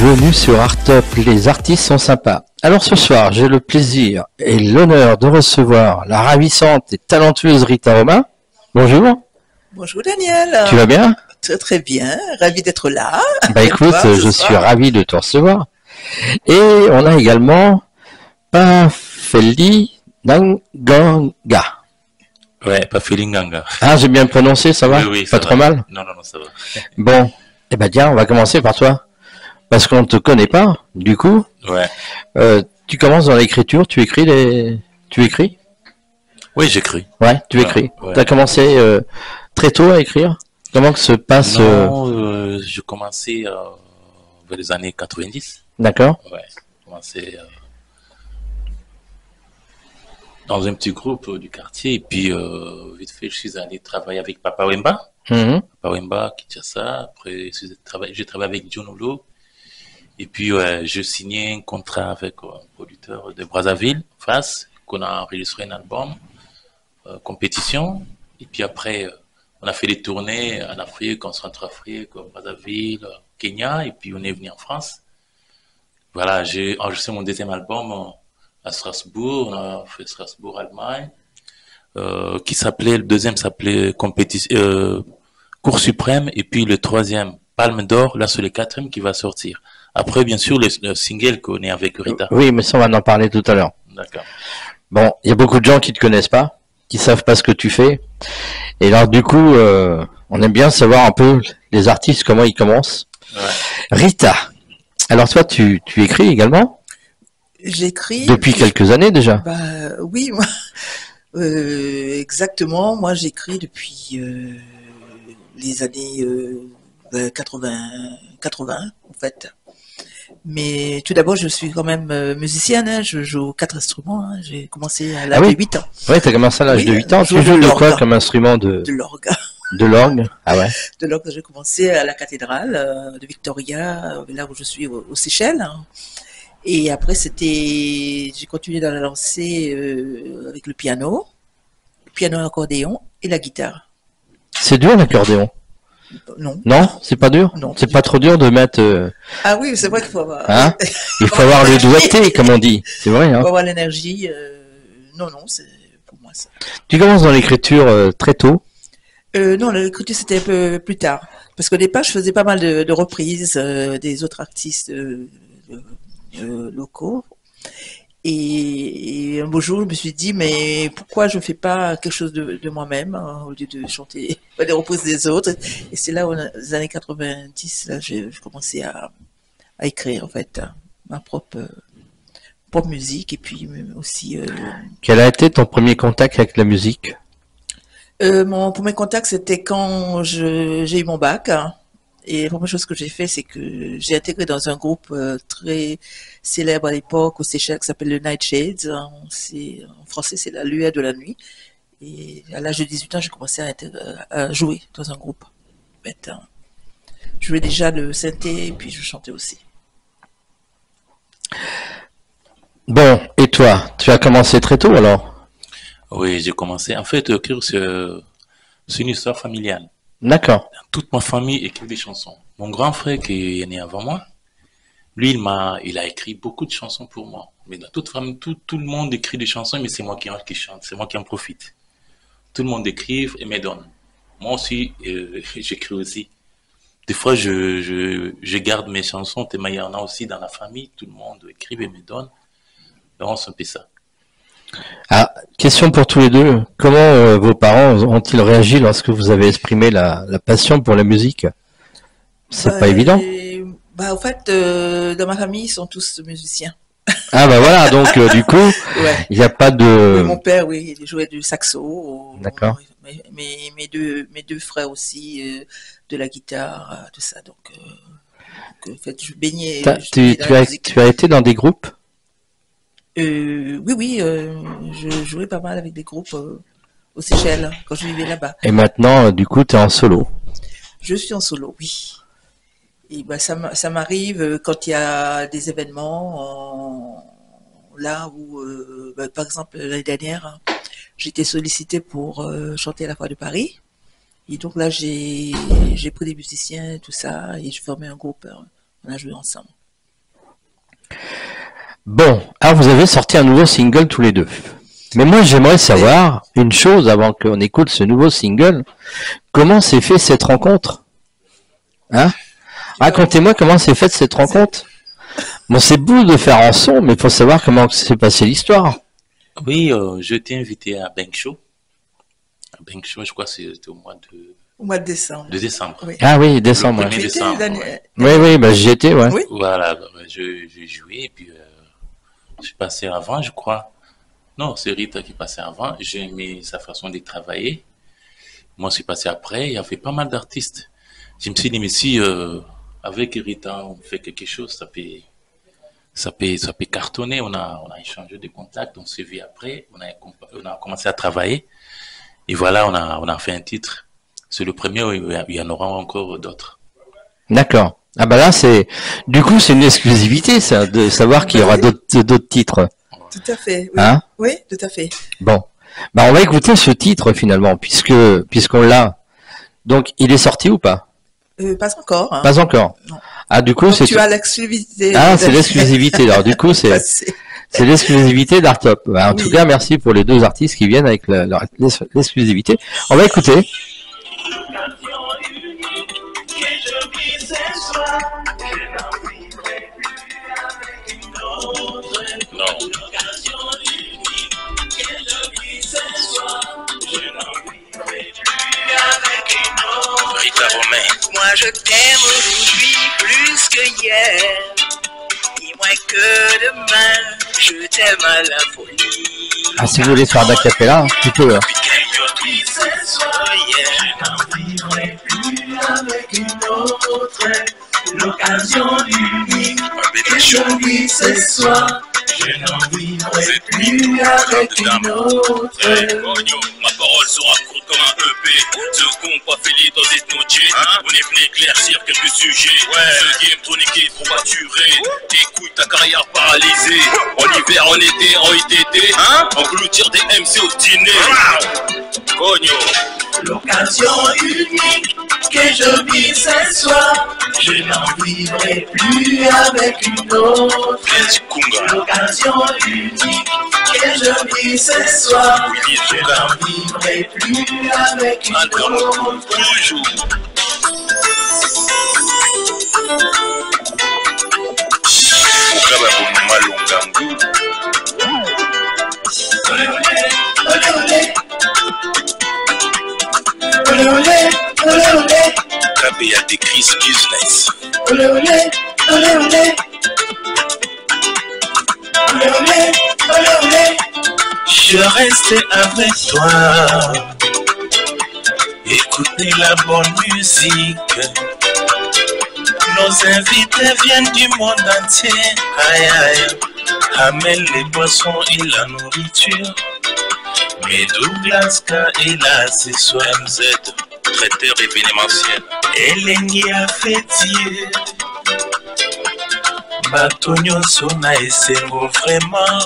bienvenue sur Artop, les artistes sont sympas. Alors ce soir, j'ai le plaisir et l'honneur de recevoir la ravissante et talentueuse Rita Romain. Bonjour. Bonjour Daniel. Tu vas bien? Très très bien, ravi d'être là. Bah écoute, je suis ravi de te recevoir. Et on a également Pafeli Nganga. Ouais, Pafeli Nganga. Ah, j'ai bien prononcé, ça va? Oui, oui, pas ça trop va. mal? Non, ça va. Bon, eh ben tiens, on va commencer par toi. Parce qu'on ne te connaît pas, du coup. Ouais. Tu commences dans l'écriture, tu écris? Oui, j'écris. Ouais, tu écris. Ouais. Tu as commencé très tôt à écrire? Comment que se passe Non, j'ai commencé vers les années 90. D'accord. Ouais, j'ai commencé dans un petit groupe du quartier. Et puis, vite fait, je suis allé travailler avec Papa Wemba. Papa Wemba, Kinshasa. Après, j'ai travaillé avec John Olo. Et puis, je signais un contrat avec un producteur de Brazzaville, FAS, qu'on a enregistré un album, compétition. Et puis après, on a fait des tournées en Afrique, en Centrafrique, Brazzaville, Kenya. Et puis, on est venu en France. Voilà, j'ai enregistré mon deuxième album à Strasbourg. On a fait Strasbourg, Allemagne. Le deuxième s'appelait Cour suprême. Et puis, le troisième, Palme d'or. Là, c'est le quatrième qui va sortir. Après, bien sûr, le single qu'on est avec Rita. Oui, mais ça, on va en parler tout à l'heure. D'accord. Bon, il y a beaucoup de gens qui te connaissent pas, qui savent pas ce que tu fais. Et alors, du coup, on aime bien savoir un peu les artistes, comment ils commencent. Ouais. Rita, alors toi, tu écris également? J'écris. Depuis quelques années déjà? Bah oui, moi, exactement. Moi, j'écris depuis les années 80, en fait. Mais tout d'abord, je suis quand même musicienne, hein. Je joue 4 instruments, hein. J'ai commencé à l'âge de 8 ans. Ouais, t'as commencé à l'âge de 8 ans. Je Tu joues joue de de quoi l'orgue. comme instrument de l'orgue. De l'orgue? Ah ouais. De l'orgue, j'ai commencé à la cathédrale de Victoria, là où je suis aux Seychelles. Et après, j'ai continué dans la lancée avec le piano et l'accordéon et la guitare. C'est dur l'accordéon? Non. Non, c'est pas dur? Non. C'est pas trop dur de mettre... Ah oui, c'est vrai qu'il faut avoir... Hein? Il faut avoir le doigté, comme on dit. C'est vrai, hein? Il faut avoir l'énergie. Non, c'est pour moi ça. Tu commences dans l'écriture très tôt? Non, l'écriture c'était un peu plus tard. Parce qu'au départ, je faisais pas mal de reprises des autres artistes locaux. Et un beau jour, je me suis dit, mais pourquoi je ne fais pas quelque chose de moi-même, hein, au lieu de chanter les reprises des autres. Et c'est là, dans les années 90, là, j'ai commencé à écrire, en fait, ma propre musique. Et puis aussi... Quel a été ton premier contact avec la musique? Mon premier contact, c'était quand j'ai eu mon bac. Hein. Et la première chose que j'ai fait, c'est que j'ai intégré dans un groupe très célèbre à l'époque aux Seychelles qui s'appelle le Nightshades. En français, c'est la lueur de la nuit. Et à l'âge de 18 ans, j'ai commencé à jouer dans un groupe. Je jouais déjà le synthé et puis je chantais aussi. Bon, et toi, tu as commencé très tôt alors? Oui, j'ai commencé. En fait, écrire, c'est une histoire familiale. D'accord. Toute ma famille écrit des chansons. Mon grand frère qui est né avant moi, lui, il a écrit beaucoup de chansons pour moi. Mais dans toute famille, tout le monde écrit des chansons, mais c'est moi qui chante, c'est moi qui en profite. Tout le monde écrit et me donne. Moi aussi, j'écris aussi. Des fois, je garde mes chansons, mais il y en a aussi dans la famille, tout le monde écrit et me donne. Donc, c'est un peu ça. Ah, question pour tous les deux. Comment vos parents ont-ils réagi lorsque vous avez exprimé la passion pour la musique? C'est pas évident. En fait, dans ma famille, ils sont tous musiciens. Ah bah voilà, donc du coup, il n'y a pas de... Mon père, oui, il jouait du saxo. D'accord. Mes deux frères aussi, de la guitare, tout ça. Donc, en fait, je baignais dans la musique. Tu as été dans des groupes? Oui, je jouais pas mal avec des groupes aux Seychelles quand je vivais là-bas. Et maintenant, du coup, tu es en solo? Je suis en solo, oui. Et ça m'arrive quand il y a des événements là où, par exemple, l'année dernière, j'ai été sollicitée pour chanter à la Foire de Paris. Et donc là, j'ai pris des musiciens, tout ça, et je formais un groupe. On a joué ensemble. Bon, alors vous avez sorti un nouveau single tous les deux. Mais moi, j'aimerais savoir une chose avant qu'on écoute ce nouveau single. Comment s'est fait cette rencontre? Hein? Racontez-moi comment s'est faite cette rencontre. Bon, c'est beau de faire en son, mais il faut savoir comment s'est passée l'histoire. Oui, je t'ai invité à Bank Show. À Bank Show, je crois que c'était au mois de décembre. De décembre. Oui. Ah oui, décembre. Le 1er décembre. Oui, bah, j'y étais, ouais. Oui. Voilà, j'ai joué, et puis je suis passé avant, je crois. Non, c'est Rita qui passait avant. J'ai aimé sa façon de travailler. Moi, je suis passé après. Il y avait pas mal d'artistes. Je me suis dit, mais si avec Rita, on fait quelque chose, ça peut cartonner. On a échangé des contacts, on s'est vu après. On a commencé à travailler. Et voilà, on a fait un titre. C'est le premier, il y en aura encore d'autres. D'accord. Ah bah là, du coup, c'est une exclusivité, ça, de savoir qu'il y aura d'autres titres. Tout à fait, oui. Hein? Oui, tout à fait. Bon. Bah, on va écouter ce titre, finalement, puisqu'on l'a. Donc, il est sorti ou pas? Pas encore. Hein. Pas encore. Non. Ah, du coup, donc c'est... Tu as l'exclusivité. Ah, c'est l'exclusivité. Alors, du coup, c'est l'exclusivité d'Artop. Bah, en tout cas, merci pour les deux artistes qui viennent avec l'exclusivité. On va écouter. Rita Romain. Moi je t'aime aujourd'hui plus que hier, et moins que demain, je t'aime à la folie. Ah, si vous voulez faire d'acapella, tu peux. L'occasion unique que je vis ce soir, je n'en vivrai plus avec une autre. Ma parole sera courte comme un EP. Ce qu'on pas fait dans des notiers. On est venu éclaircir quelques sujets. Ce game, ton équipe, on va tuer. Écoute ta carrière paralysée. En hiver, en été, en ITT. Engloutir des MC au dîner. Cogno. L'occasion unique que je vis ce soir, je n'en vivrai plus avec une autre. L'occasion unique que je vis ce soir, je n'en vivrai plus avec une autre. Toujours. Olé olé, olé olé, olé olé. KBA des Chris Business. Olé olé, olé olé. Olé olé, olé olé. Je reste avec toi. Écoutez la bonne musique. Nos invités viennent du monde entier. Aïe aïe. Amène les boissons et la nourriture. Mais Douglas K est là ce soir. MZ, traiteur événementiel. Elengi a fêtier. Batonyo sona esengo vraiment.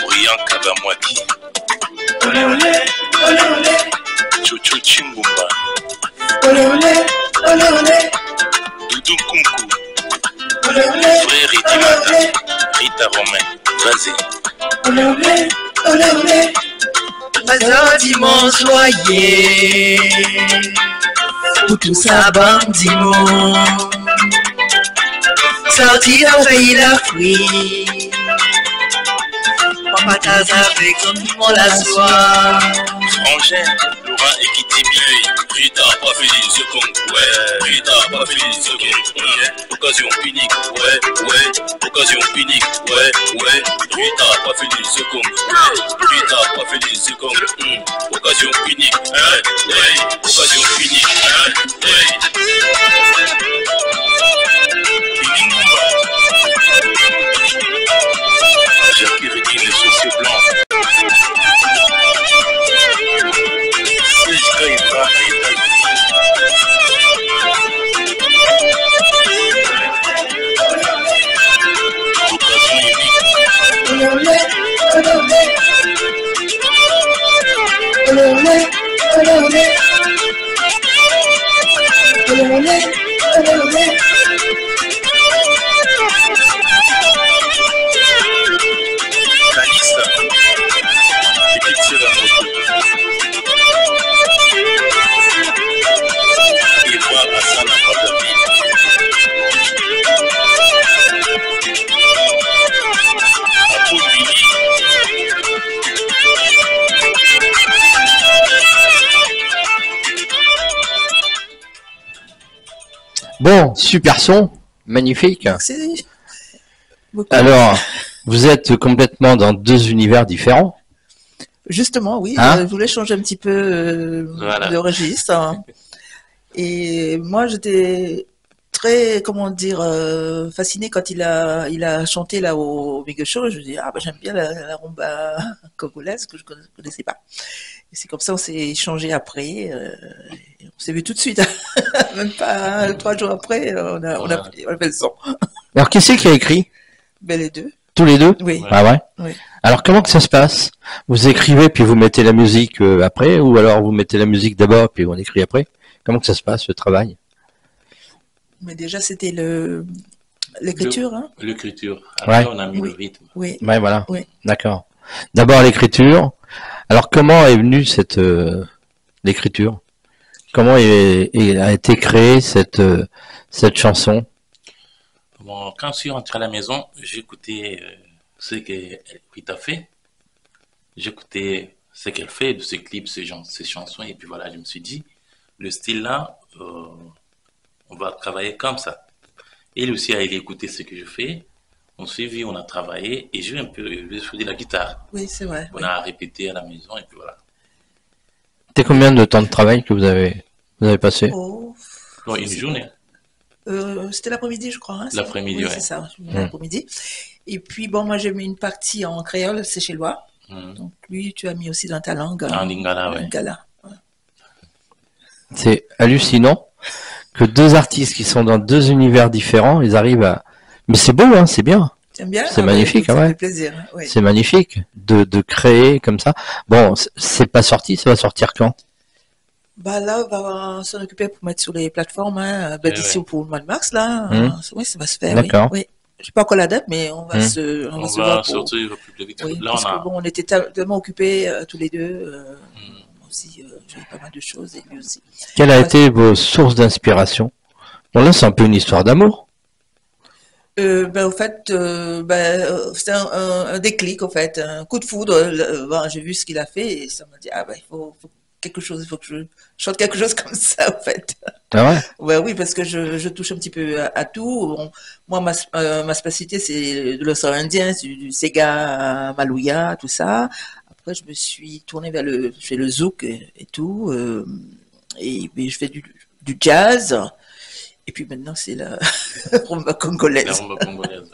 Brian Kabamwaki. Olé olé, olé olé. Chocho Chingumba. Olé olé, olé olé. Doudou Kunku. Olé olé, Frère olé Itimata. olé. Rita Romain. Vas-y. Olé olé, olé olé. Bazar dimanche joyeux. Pour tout ça bandimo. Sortir envahir l'Afrique. Papa t'as avec tout le monde la soie. Frangin, Laurent et Kitty Billy. Rita pas fini ce con. Ouais. Rita pas fini ce con. Occasion unique. Ouais. Occasion unique. Ouais. Rita pas fini ce con. Rita pas fini ce con. Occasion unique. Ouais. Occasion unique. Jacques Ricky, les sauciers blancs. Olé olé, olé olé. Olé olé, olé olé. Olé olé, olé olé. super son, magnifique. Merci. Beaucoup. Alors, vous êtes complètement dans deux univers différents. Justement, oui, Hein? je voulais changer un petit peu Voilà. de registre. Hein. Et moi, j'étais très, comment dire, fascinée quand il a chanté là au Mega Show. Je me dis, ah, bah, j'aime bien la rumba congolaise que je connaissais pas. Et c'est comme ça on s'est échangé après. Et on s'est vu tout de suite. Même pas 3 jours après, on a fait le son. Alors, qui c'est qui a écrit? Ben, les deux. Tous les deux? Oui. Ah ouais? Oui. Alors, comment que ça se passe? Vous écrivez puis vous mettez la musique après, ou alors vous mettez la musique d'abord puis on écrit après? Comment que ça se passe, le travail? Mais déjà, c'était l'écriture. Hein? L'écriture. Après, Ouais. on a mis Oui. le rythme. Oui. Ouais, voilà. Oui. D'accord. D'abord l'écriture. Alors, comment est venue cette l'écriture? Comment a été créée cette chanson? Bon, quand je suis rentré à la maison, j'écoutais ce que Rita fait. J'écoutais ce qu'elle fait, de ses clips, ses chansons. Et puis voilà, je me suis dit, le style là, on va travailler comme ça. Il aussi a écouté ce que je fais. On s'est vu, on a travaillé et j'ai un peu joué de la guitare. Oui, c'est vrai. On a répété à la maison et puis voilà. C'était combien de temps de travail que vous avez passé? Oh, Donc, une journée. c'était l'après-midi, je crois. Hein, L'après-midi, oui, ouais. c'est ça, l'après-midi. Et puis, bon, moi, j'ai mis une partie en créole, c'est chez Lois. Donc, lui, tu as mis aussi dans ta langue. En lingala, ouais. Lingala. C'est hallucinant que deux artistes qui sont dans deux univers différents, ils arrivent à... Mais c'est beau, hein, c'est bien. T'aimes bien? C'est magnifique, écoute, ça ouais. fait plaisir. Oui. C'est magnifique de créer comme ça. Bon, c'est pas sorti, ça va sortir quand? Bah là, on va s'en occuper pour mettre sur les plateformes, hein, Ouais, d'ici ouais. pour le mois de mars, là. Oui, ça va se faire. D'accord. Oui. Je sais pas encore la date, mais on va se On se va voir pour... sortir le plus vite. Oui, Là, parce on que a. bon, on était tellement occupés tous les deux. Moi aussi, j'avais pas mal de choses et lui aussi. Quelles a Ouais. été vos sources d'inspiration? Bon, là, c'est un peu une histoire d'amour. Au fait, c'était un déclic, en fait, un coup de foudre. J'ai vu ce qu'il a fait et ça m'a dit, ah ben, il faut quelque chose, il faut que je chante quelque chose comme ça, en fait. Ah ouais? Ouais, oui, parce que je touche un petit peu à tout. Bon, moi, ma spécialité, c'est l'océan Indien, du Sega, Malouya, tout ça. Après, je me suis tournée vers je fais le zouk et tout. Mais je fais du jazz. Et puis maintenant, c'est la rumba La congolaise. rumba congolaise.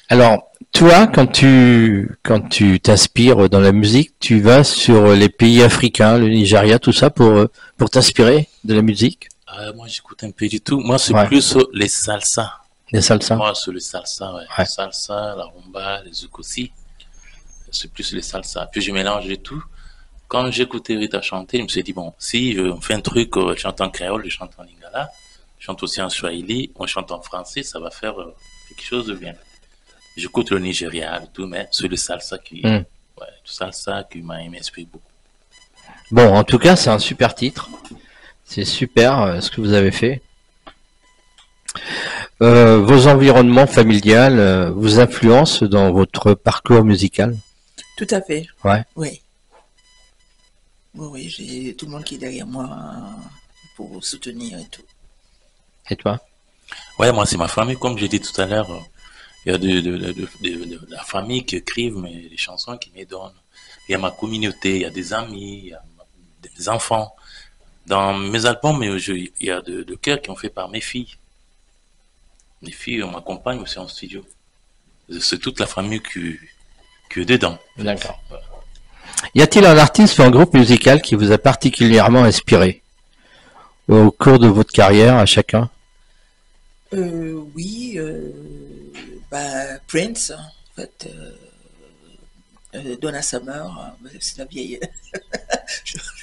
Alors, toi, quand tu t'inspires dans la musique, tu vas sur les pays africains, le Nigeria, tout ça, pour t'inspirer de la musique, Moi, j'écoute un peu du tout. Moi, c'est Ouais. plus les salsa. les salsa. Moi, c'est le salsa, ouais. Ouais. Le salsa, la rumba, les zouk aussi. C'est plus les salsa. Puis je mélange de tout. Quand j'écoutais Rita chanter, je me suis dit, bon, si on fait un truc, je chante en créole, je chante en lingala, je chante aussi en swahili, on chante en français, ça va faire quelque chose de bien. J'écoute le Nigeria et tout, mais c'est le salsa Mm. le salsa qui m'inspire beaucoup. Bon, en tout cas, c'est un super titre. C'est super ce que vous avez fait. Vos environnements familiales vous influencent dans votre parcours musical? Tout à fait. Ouais. Oui. Oui, j'ai tout le monde qui est derrière moi pour soutenir et tout. Et toi? Ouais, moi, c'est ma famille, comme j'ai dit tout à l'heure. Il y a de la famille qui écrivent les chansons qui me donnent. Il y a ma communauté, il y a des amis, il y a des enfants. Dans mes albums, il y a de chœurs qui ont fait par mes filles. Mes filles m'accompagnent aussi en studio. C'est toute la famille qui est dedans. D'accord. Y a-t-il un artiste ou un groupe musical qui vous a particulièrement inspiré au cours de votre carrière à chacun? Oui, Prince, en fait, Donna Summer, c'est la vieille.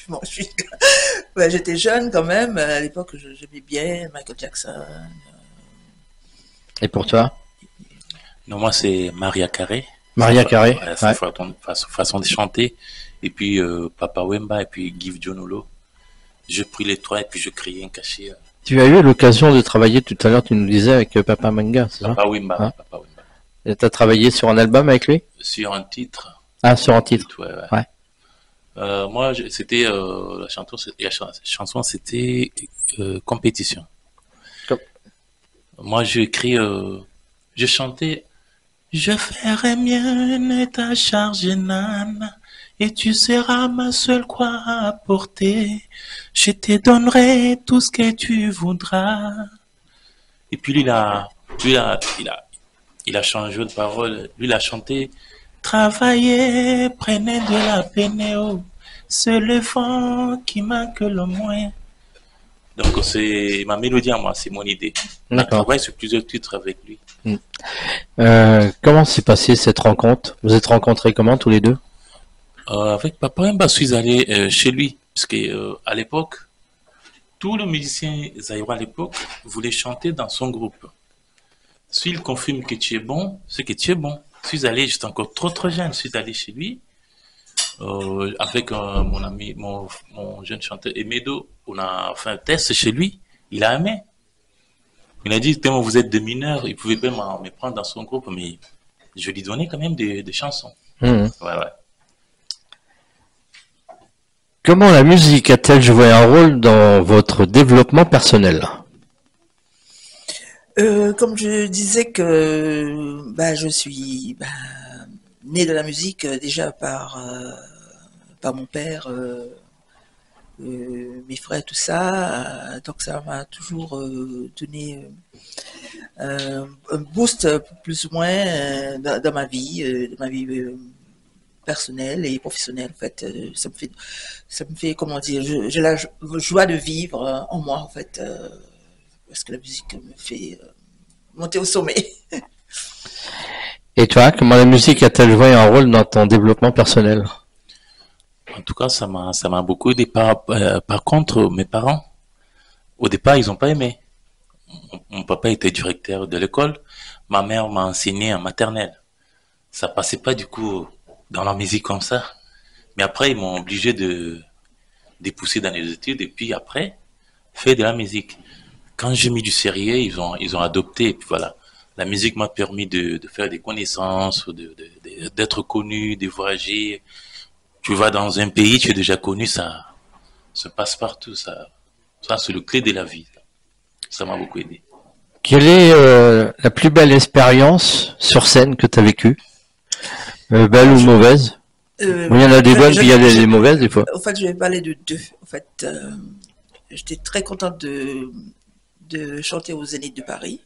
M'en suis. J'étais jeune quand même, à l'époque j'aimais bien Michael Jackson. Et pour toi? Non, moi, c'est Maria Carey. Maria Carey, Ouais, ouais. façon de chanter. Et puis Papa Wemba et puis Give Jonolo. Je pris les trois et puis je criais un cachet. Tu as eu l'occasion de travailler tout à l'heure, tu nous disais, avec Papa Manga, c'est ça? Papa Wemba, Hein? Papa Wemba. Et t'as travaillé sur un album avec lui? Sur un titre. Ah, sur un titre. Ouais, ouais. Ouais. Moi, c'était la chanson, c'était compétition. Moi, j'ai écrit, je chantais, je ferai mienne ta charge nana, et tu seras ma seule croix à porter. Je te donnerai tout ce que tu voudras. Et puis lui, il a changé de parole. Lui, il a chanté, travailler, prenez de la peine, oh, c'est le vent qui manque le moins. Donc, c'est ma mélodie à moi, c'est mon idée. On a travaillé sur plusieurs titres avec lui. Comment s'est passée cette rencontre? Vous êtes rencontrés comment tous les deux? Avec Papa Wemba, je suis allé chez lui. Parce que à l'époque, tous les musiciens zaïrois à l'époque voulaient chanter dans son groupe. S'il confirme que tu es bon, c'est que tu es bon. Je suis allé, j'étais encore trop jeune, je suis allé chez lui. Avec mon ami, mon jeune chanteur Emedo, on a fait un test chez lui, il a aimé. Il a dit, tellement vous êtes des mineurs, il pouvait pas me prendre dans son groupe, mais je lui donnais quand même des chansons. Ouais. Comment la musique a-t-elle joué un rôle dans votre développement personnel? Comme je disais que je suis né de la musique déjà par mon père, mes frères, tout ça. Donc ça m'a toujours donné un boost plus ou moins dans ma vie, personnelle et professionnelle. En fait, ça me fait comment dire, j'ai la joie de vivre en moi en fait, parce que la musique me fait monter au sommet. Et toi, comment la musique a-t-elle joué un rôle dans ton développement personnel? En tout cas, ça m'a beaucoup aidé. Par contre, mes parents, au départ, ils n'ont pas aimé. Mon papa était directeur de l'école. Ma mère m'a enseigné en maternelle. Ça passait pas du coup dans la musique comme ça. Mais après, ils m'ont obligé de pousser dans les études et puis après, faire de la musique. Quand j'ai mis du sérieux, ils ont adopté. Et puis voilà. La musique m'a permis de faire des connaissances, d'être connu, de voyager. Tu vas dans un pays, tu es déjà connu, ça se passe partout. Ça c'est le clé de la vie. Ça m'a beaucoup aidé. Quelle est la plus belle expérience sur scène que tu as vécue? Belle ou mauvaise? Il y en a des bonnes, puis il y a des mauvaises des fois. En fait, je vais parler de deux. En fait, j'étais très contente de chanter au Zénith de Paris.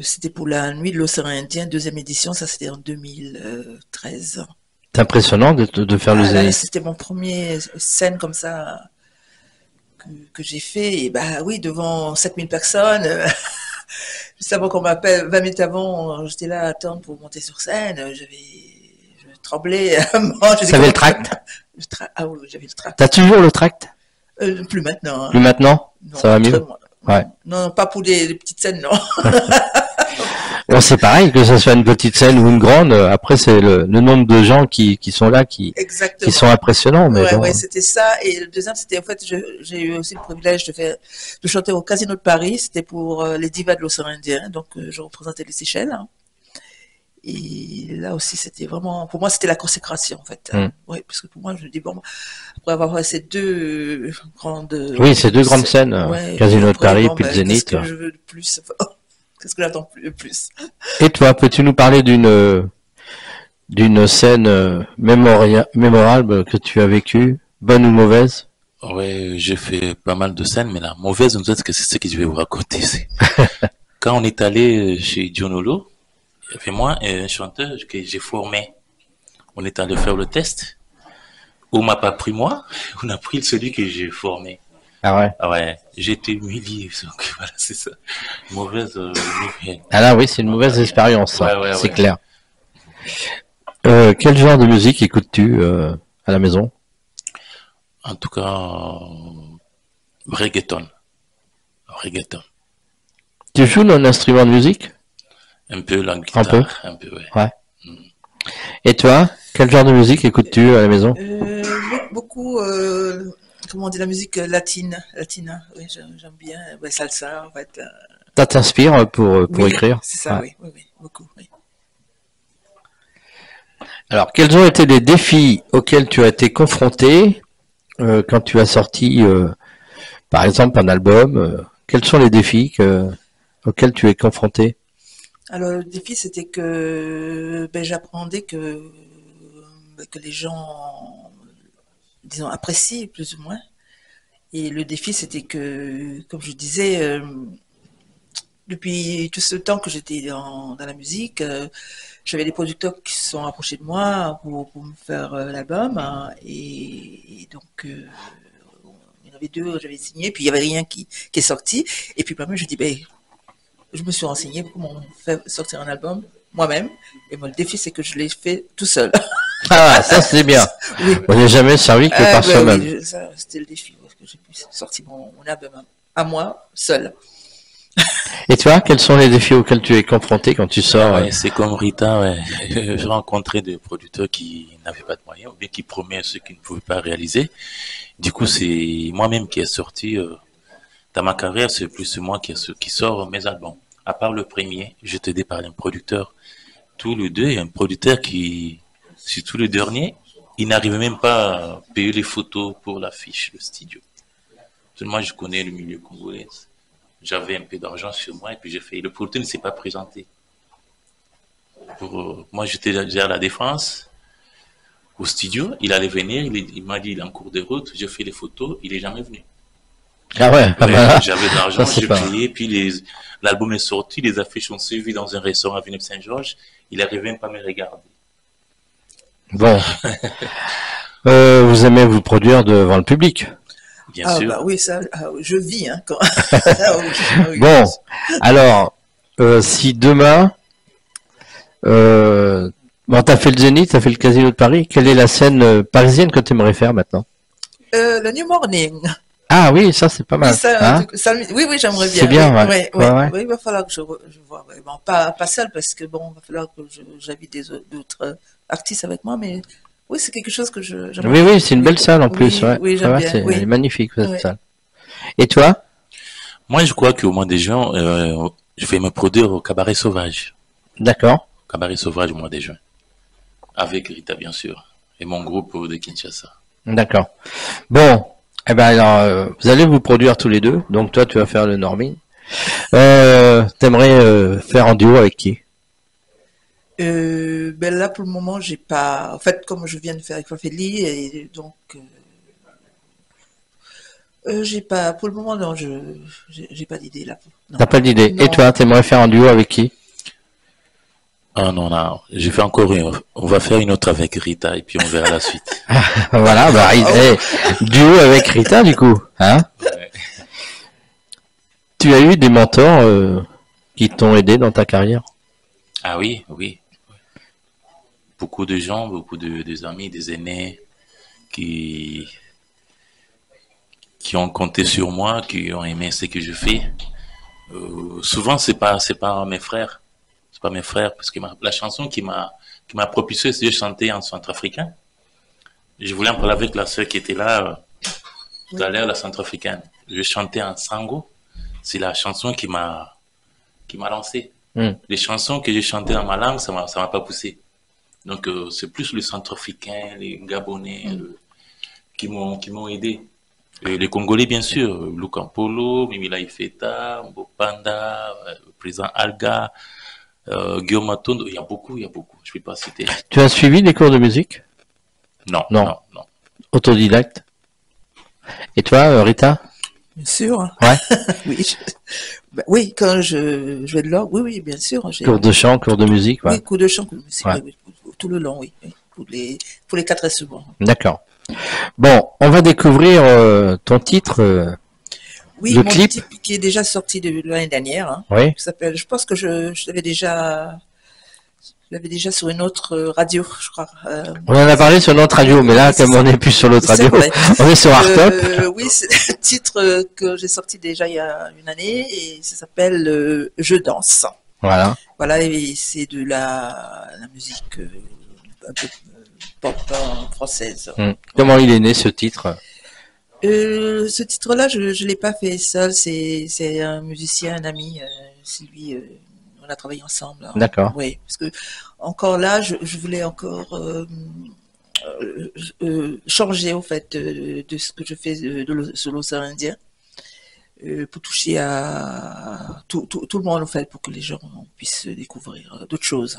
C'était pour la Nuit de l'Océan Indien, deuxième édition, ça c'était en 2013. C'est impressionnant de faire le Zénith. C'était mon premier scène comme ça que j'ai fait, et oui, devant 7000 personnes, juste avant qu'on m'appelle, 20 minutes avant, j'étais là à attendre pour monter sur scène, je tremblais. T'avais le tract? Ah oui, j'avais le tract. T'as toujours le tract? Plus maintenant. Hein. Plus maintenant? Non, ça va mieux? Ouais. Non, pas pour des petites scènes, non. Bon, c'est pareil, que ce soit une petite scène ou une grande, après c'est le nombre de gens qui sont là, qui sont impressionnants. Mais ouais, c'était ça. Et le deuxième, c'était en fait, j'ai eu aussi le privilège de chanter au Casino de Paris. C'était pour les divas de l'océan Indien, donc je représentais les Seychelles. Hein. Et là aussi, c'était vraiment, pour moi, c'était la consécration en fait. Oui, parce que pour moi, je dis bon, après avoir fait ces deux grandes. Oui, ces deux grandes scènes, Casino de Paris puis le Zénith. Qu'est-ce que je veux de plus? Qu'est-ce que j'attends le plus? Et toi, peux-tu nous parler d'une scène mémorable que tu as vécue, bonne ou mauvaise? Ouais, j'ai fait pas mal de scènes, mais la mauvaise, peut-être que c'est ce que je vais vous raconter. Quand on est allé chez Dionolo, il y avait moi et un chanteur que j'ai formé. On est allé faire le test. On m'a pas pris moi, on a pris celui que j'ai formé. Ah ouais? Ah ouais, j'ai été humilié, donc voilà, c'est ça. Mauvaise. Ah là, oui, c'est une mauvaise expérience, ça. Ouais, c'est clair. Quel genre de musique écoutes-tu à la maison? En tout cas, reggaeton. Tu joues un instrument de musique? Un peu la guitare. Un peu, ouais. Et toi, quel genre de musique écoutes-tu à la maison? Beaucoup. Comment on dit, la musique latina, oui, j'aime bien, salsa, en fait. Ça t'inspire pour écrire? C'est ça, oui, beaucoup, oui. Alors, quels ont été les défis auxquels tu as été confronté quand tu as sorti, par exemple, un album? Quels sont les défis auquel tu es confronté? Alors, le défi, c'était que j'apprenais que les gens, disons, apprécient plus ou moins. Et le défi, c'était que, comme je disais, depuis tout ce temps que j'étais dans la musique, j'avais des producteurs qui se sont approchés de moi pour me faire l'album. Hein, et donc, il y en avait deux, j'avais signé, puis il n'y avait rien qui est sorti. Et puis, moi-même, je dis, je me suis renseignée pour comment faire sortir un album moi-même. Et moi, le défi, c'est que je l'ai fait tout seul. Ah, ça c'est bien. Oui. On n'est jamais servi que par soi-même. Oui, c'était le défi, parce que j'ai pu sortir mon album à moi, seul. Et toi, quels sont les défis auxquels tu es confronté quand tu sors? C'est comme Rita, j'ai rencontré des producteurs qui n'avaient pas de moyens, ou bien qui promettaient ce qu'ils ne pouvaient pas réaliser. Du coup, c'est moi-même qui ai sorti, dans ma carrière, c'est plus moi qui sort mes albums. À part le premier, je te dis par un producteur. Tous les deux, il y a un producteur qui, surtout le dernier, il n'arrivait même pas à payer les photos pour l'affiche, le studio. Seulement, je connais le milieu congolais. J'avais un peu d'argent sur moi et puis j'ai fait. Le producteur ne s'est pas présenté. Moi, j'étais déjà à la Défense, au studio. Il allait venir, il m'a dit il est en cours de route. J'ai fait les photos, il n'est jamais venu. Ah ouais, j'avais de l'argent, j'ai payé, puis l'album est sorti, les affiches sont suivies dans un restaurant à Villeneuve-Saint-Georges. Il n'arrivait même pas à me regarder. Bon. Vous aimez vous produire devant le public? Bien sûr. Bah oui, ça, je vis. Hein, quand... Bon, alors, si demain, t'as fait le Zénith, t'as fait le Casino de Paris, quelle est la scène parisienne que tu aimerais faire maintenant? Le New Morning. Ah oui, ça c'est pas mal. Oui, oui, j'aimerais bien. C'est bien, ouais. Oui, il va falloir que je vois. Bon, pas seul, parce que bon, il va falloir que j'invite d'autres artistes avec moi, mais oui, c'est quelque chose que j'aimerais. Oui, c'est une belle salle en plus. Oui, j'aime bien. Elle est magnifique cette salle. Et toi? Moi, je crois qu'au mois de juin, je vais me produire au Cabaret Sauvage. D'accord. Cabaret Sauvage au mois de juin. Avec Rita, bien sûr. Et mon groupe de Kinshasa. D'accord. Bon. Eh ben alors, vous allez vous produire tous les deux. Donc toi, tu vas faire le Norming. T'aimerais faire en duo avec qui? Là, pour le moment, j'ai pas. En fait, comme je viens de faire avec Fafeli, et donc j'ai pas. Pour le moment, non, j'ai pas d'idée là. T'as pas d'idée. Et toi, t'aimerais faire en duo avec qui? Ah non, j'ai fait encore une. On va faire une autre avec Rita et puis on verra la suite. Voilà, duo avec Rita du coup. Hein? Ouais. Tu as eu des mentors qui t'ont aidé dans ta carrière? Ah oui. Beaucoup de gens, beaucoup de amis, des aînés qui ont compté sur moi, qui ont aimé ce que je fais. Souvent, c'est pas mes frères. Pas mes frères, parce que la chanson qui m'a propulsé, c'est de chanter en centrafricain. Je voulais en parler avec la sœur qui était là tout à l'heure, la centrafricaine. Je chantais en sango. C'est la chanson qui m'a lancé. Les chansons que j'ai chantées dans ma langue, ça m'a pas poussé. Donc c'est plus le centrafricain, les Gabonais qui m'ont aidé. Et les Congolais, bien sûr, Lukampolo, Mimila Ifeta, Mbopanda, le président Alga, Guillaume Matondo, il y a beaucoup, je ne vais pas citer. Tu as suivi des cours de musique? Non. Autodidacte? Et toi, Rita? Bien sûr. Ouais. Oui, quand je vais de l'orgue, oui, bien sûr. Cours de chant, cours de musique, Oui, cours de chant, cours de musique, oui, tout le long, oui. Pour les 4 instruments. D'accord. Bon, on va découvrir ton titre. Oui, mon clip qui est déjà sorti de l'année dernière. Hein, oui. Qui s'appelle. Je pense que je l'avais déjà sur une autre radio, je crois. On en a parlé sur notre radio, mais là, comme on n'est plus sur l'autre radio, on est sur Artop. Oui, c'est un titre que j'ai sorti déjà il y a une année et ça s'appelle Je danse. Voilà. Voilà, et c'est de la musique un peu pop française. Comment il est né ce titre? Ce titre-là, je ne l'ai pas fait seul. C'est un musicien, un ami. C'est lui. On a travaillé ensemble. D'accord. Oui, parce que encore là, je voulais encore changer au fait de ce que je fais sur l'océan Indien. pour toucher à tout le monde en fait, pour que les gens puissent découvrir d'autres choses.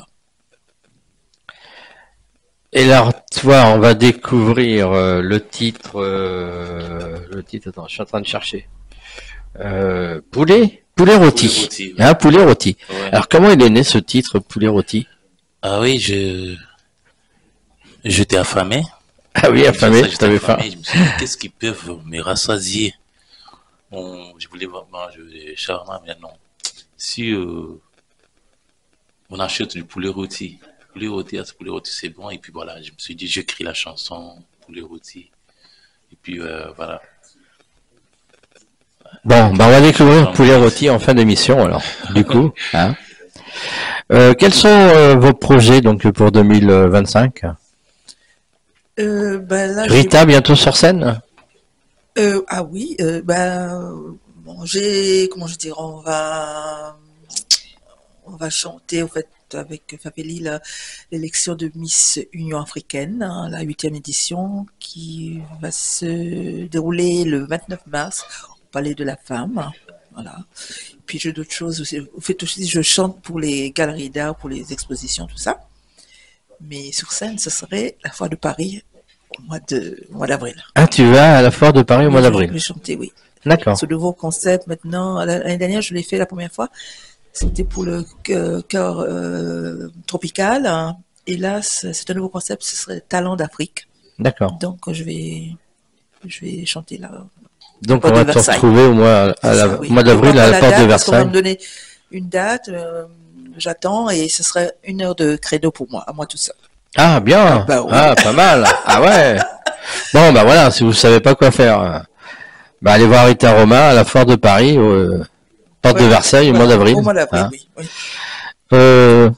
Et là, toi, on va découvrir le titre. Attends, je suis en train de chercher. Poulet rôti. Rôti, ouais. Hein, poulet rôti. Ouais. Alors, comment il est né ce titre, poulet rôti? Ah oui, j'étais affamé. Ah oui, affamé, J'étais t'avais faim. affamé. Je me suis dit, qu'est-ce qui peuvent me rassasier? Je voulais manger des shawarma, mais non. Si on achète du poulet rôti, poulet rôti, c'est bon. Et puis voilà, je me suis dit, j'écris la chanson poulet rôti. Et puis voilà. Bon, bah on va découvrir poulet rôti en fin d'émission, alors. Du coup, hein. Quels sont vos projets donc pour 2025? Ben là, Rita bientôt sur scène? Ah oui, bon, comment je dirais, on va chanter en fait avec Fabeli l'élection de Miss Union africaine, hein, la 8e édition, qui va se dérouler le 29 mars au Palais de la Femme. Voilà. Puis j'ai d'autres choses aussi. En fait aussi, je chante pour les galeries d'art, pour les expositions, tout ça. Mais sur scène, ce serait la Foire de Paris au mois d'avril. Ah, tu vas à la Foire de Paris au mois d'avril? Je vais chanter, oui. D'accord. Ce nouveau concept maintenant, l'année dernière, je l'ai fait la première fois. C'était pour le cœur tropical. Hein. Et là, c'est un nouveau concept, ce serait Talent d'Afrique. D'accord. Donc, je vais chanter là. Donc, on va te retrouver au mois d'avril à la porte de Versailles. On va me donner une date, j'attends, et ce serait 1 heure de créneau pour moi, à moi tout seul. Ah, bien. Ah, bah oui. Ah, pas mal. Ah ouais. Bon, bah voilà, si vous savez pas quoi faire, bah allez voir Rita Romain à la Foire de Paris, porte de Versailles, au mois d'avril. Au mois d'avril, Hein. oui.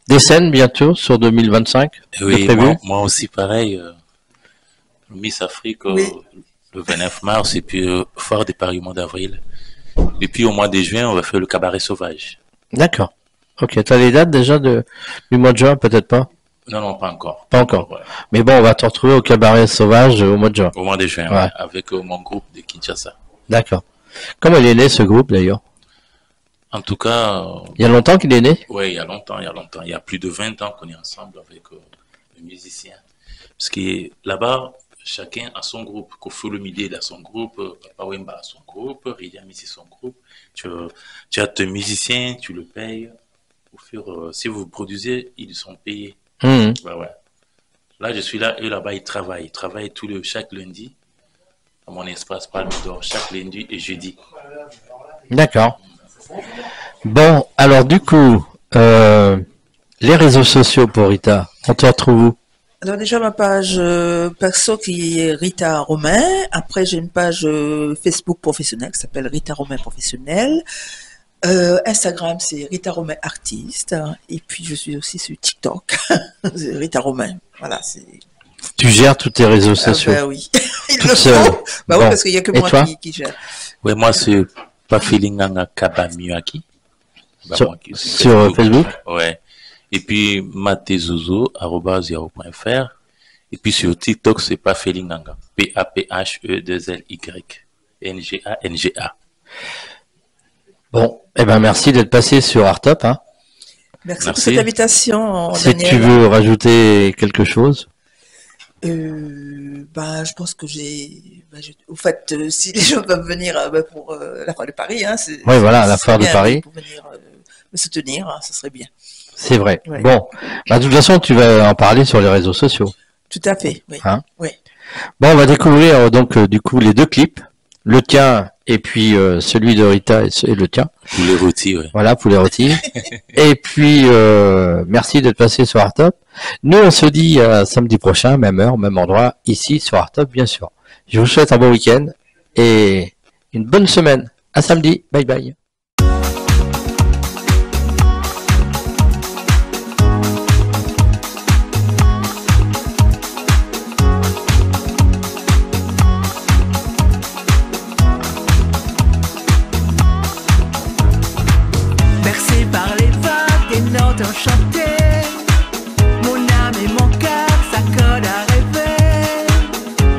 Des scènes bientôt sur 2025? Oui, prévu? moi aussi pareil. Miss Afrique Oui. le 29 mars et puis Foire de Paris au mois d'avril. Et puis au mois de juin, on va faire le cabaret sauvage. D'accord. Ok, t'as les dates déjà du mois de juin, peut-être pas? Non, pas encore. Pas encore. Ouais. Mais bon, on va te retrouver au cabaret sauvage au mois de juin. Au mois de juin, Ouais. ouais, avec mon groupe de Kinshasa. D'accord. Comment il est né ce groupe d'ailleurs? En tout cas, Il y a longtemps qu'il est né? ouais, il y a longtemps. Il y a plus de 20 ans qu'on est ensemble avec les musiciens. Parce que là-bas, chacun a son groupe. Kofi Olomide a son groupe, Papa Wemba a son groupe, Ridiam a son groupe. Tu as tes musiciens, tu le payes. Si vous produisez, ils sont payés. Mmh. Bah ouais. Là, je suis là, eux là-bas, ils travaillent. Ils travaillent chaque lundi à mon espace Palme d'Or, chaque lundi et jeudi. D'accord. Bon, alors du coup, les réseaux sociaux pour Rita, on te retrouve où? Alors déjà ma page perso qui est Rita Romain. Après j'ai une page Facebook professionnelle qui s'appelle Rita Romain Professionnelle. Instagram c'est Rita Romain Artiste. Et puis je suis aussi sur TikTok. Rita Romain. Voilà. Tu gères tous tes réseaux sociaux? Bah oui. Ils Toute le seule. font. Bah Bon. oui parce qu'il y a que Et moi toi? qui gère. Ouais, moi, c'est Pafelinganga Kabamiaki. Sur Facebook? Ouais. Et puis, matezozo@yahoo.fr. Et puis, sur TikTok, c'est Pafelinganga. P-A-P-H-E-2-L-Y. N-G-A-N-G-A. Bon, eh ben merci d'être passé sur Artop. Hein. Merci pour cette invitation. Si tu veux rajouter quelque chose. Bah, je pense que au fait, si les gens peuvent venir pour la Foire de Paris, hein, oui, voilà, la Foire de Paris. Pour venir me soutenir, hein, ce serait bien. C'est vrai. Ouais. Bon, bah, de toute façon, tu vas en parler sur les réseaux sociaux. Tout à fait, oui. Hein? Oui. Bon, on va découvrir donc du coup les deux clips, le tien et puis celui de Rita et le tien. Poulet rôti, ouais. Voilà, poulet rôti. Et puis merci d'être passé sur Artop. Nous, on se dit samedi prochain, même heure, même endroit, ici sur Artop, bien sûr. Je vous souhaite un bon week-end et une bonne semaine. À samedi. Bye bye. Bercé par les vagues, des notes enchantées, mon âme et mon cœur s'accordent à rêver.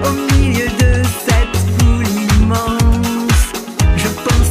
Au milieu de cette foule immense, je pense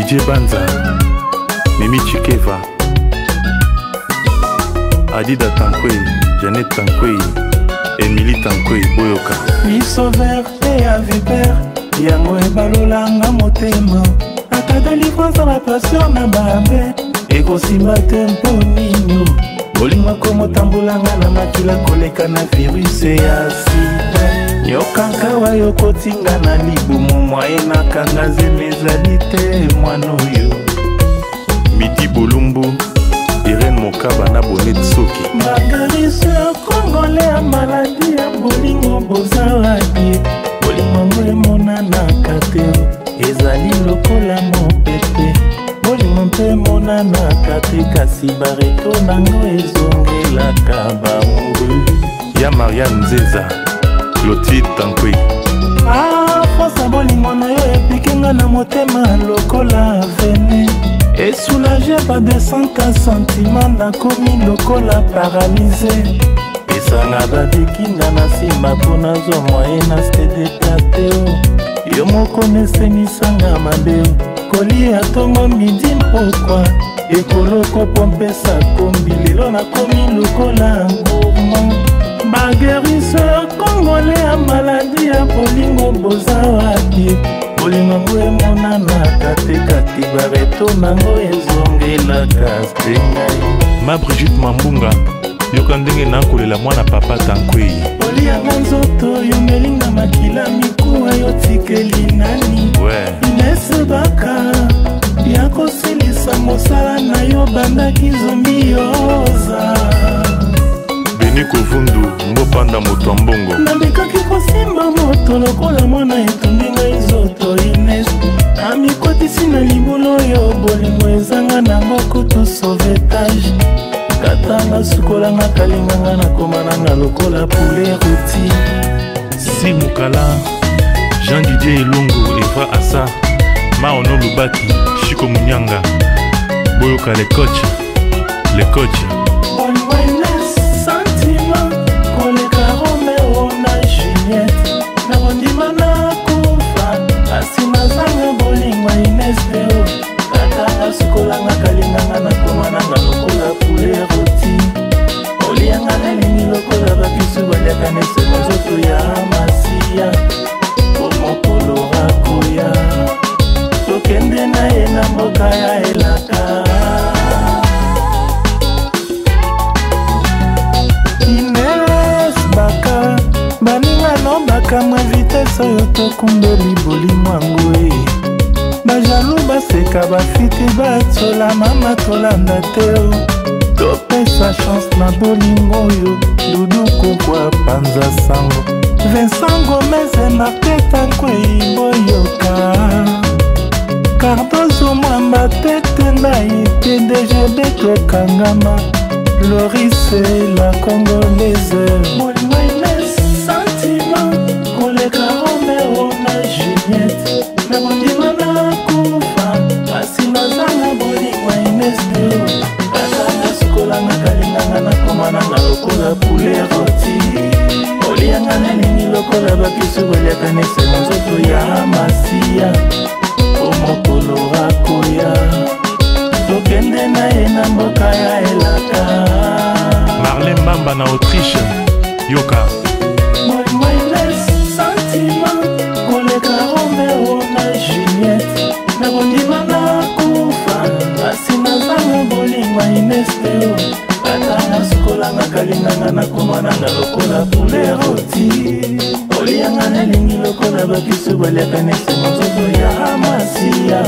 DJ Banza, Mimi Chikeva, Adida Tankwei, Jeannette Tankwei, Emily Tankwei, Boyoka. Miso verte ya viper, yango ebalolanga motema. Ata délivrance la passion na babe, ekosimba tempo nino. Bolingo komotambulanga na makila koleka na virus ya sida. Yokanka wa yokotinga na libumu mwaye na kanga zemezali te mwana oyo. Midi Bolumbu, Irene Mokaba na Bonet Soki. Magariseur congolais ya maladi ya bolingo bozalaki. Bolingo mwe monanaka te, ezali lokola mopepe. Bolingo mpe monanaka te, kasi bareto nango ezongelaka bamuru. Ya Marianne Nzeza, Loti Tankwei. Fransa bolingo na yo epikinga na motema lokola vene. Esoulagé par descente à sentiment nakomi lokola paralysé. Esanga badekinga na nsima mpona zomwaye na stedeplateo. Yo moko nesenisanga mabeo kolia tongo midi mpokwa. Ekoloko pompesa kombi lelo nakomi lokola ngourmand. Baguérisseur congolais ya maladi ya bolingo bozawaki. Bolingo ngo emonanaka te kati bareto nango ezongelaka stengai. Ma Brigitte Mambunga, yoka ndenge nakolela mwana papa Tankwei. Olianga nzoto yo melinga makila mikuwa yo tikeli nani. Inese baka ya kosilisa mosala na yo bandaki zombi yoza. Beni Kovundu, Mbopanda moto ya mbongo. Nandekaki kosimba moto lokola mwana etundinga izoto Ines. Amikotisi na libulu yo bolingo ezanga nango kutu sauvetage. Katanga sukolanga kalinganga na komananga lokola poulet rôti. Si Mukala, Jean Didier Elongo, Eva Assa, Maono Lubaki, Chiko Munyanga, Boyoka les coachs. Sukolanga kalinganga na komananga lokola poulet rôti. Olianga na lingi lokola bakisu baliaka nesema nzoto ya masiya. Omokolo rakoya tokende na ye na mboka ya elaka. Ines baka baninga no bakamwa vitese oyo tokumbeli bolimwangu e. Bajalou baseka bafiti batsola mama tolanda teo. Topesa chance na bolingo yo Dudu kukwa panza sango. Vincent Gomez Martin Tankwei boyoka. Cardozo mwamba tete na ite DG Beto Kangama. Loris la congolaise. Bolingo Ines sentiment koleka Romeo na Juliette. Na mondima na kufa asina zanga bolingo Ines deo. Katanga sukolanga kalinganga na komananga lokola poulet rôti. Olianga na lingi lokola bakisu baliaka nesema nzoto ya masiya. Omokolo rakoya tokende na ye na mboka ya elaka. Marlène Mbamba na Autriche, yoka. Bolingo Ines sentiment koleka Romeo na Juliette. Na bondima na kufa asina zanga bolingo Ines deo. Katanga sukolanga kalinganga na komananga lokola poulet rôti. Olianga na lingi lokola bakisu baliaka nesema nzoto ya masiya.